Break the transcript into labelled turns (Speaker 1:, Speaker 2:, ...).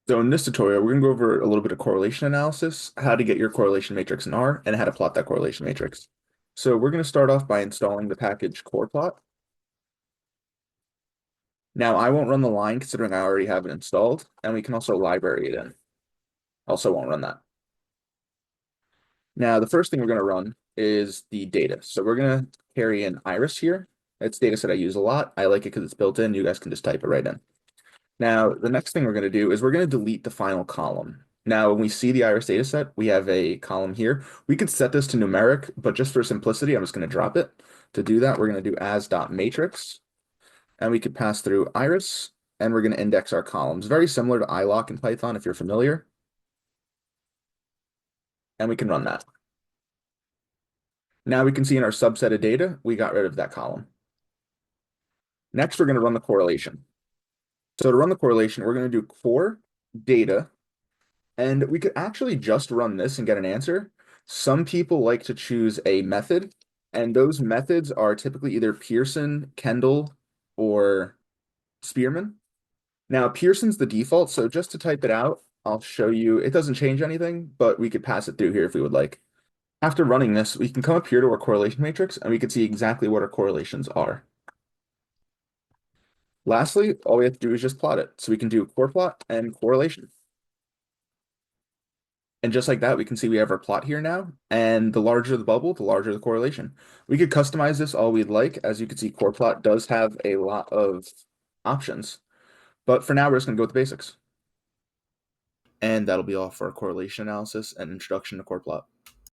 Speaker 1: So in this tutorial, we're going to go over a little bit of correlation analysis, how to get your correlation matrix in R, and how to plot that correlation matrix. So we're going to start off by installing the package Corrplot. Now I won't run the line considering I already have it installed, and we can also library it in. Also won't run that. Now the first thing we're going to run is the data. So we're going to carry in iris here. It's data set I use a lot. I like it because it's built in. You guys can just type it right in. Now, the next thing we're going to do is we're going to delete the final column. Now, when we see the iris data set, we have a column here. We could set this to numeric, but just for simplicity, I'm just going to drop it. To do that, we're going to do as.matrix, and we could pass through iris, and we're going to index our columns. Very similar to iloc in Python, if you're familiar. And we can run that. Now we can see in our subset of data, we got rid of that column. Next, we're going to run the correlation. So to run the correlation, we're going to do core data. And we could actually just run this and get an answer. Some people like to choose a method, and those methods are typically either Pearson, Kendall, or Spearman. Now, Pearson's the default, so just to type it out, I'll show you. It doesn't change anything, but we could pass it through here if we would like. After running this, we can come up here to our correlation matrix, and we can see exactly what our correlations are. Lastly, all we have to do is just plot it. So we can do Corrplot and correlation. And just like that, we can see we have our plot here now. And the larger the bubble, the larger the correlation. We could customize this all we'd like. As you can see, Corrplot does have a lot of options. But for now, we're just going to go with the basics. And that'll be all for our correlation analysis and introduction to Corrplot.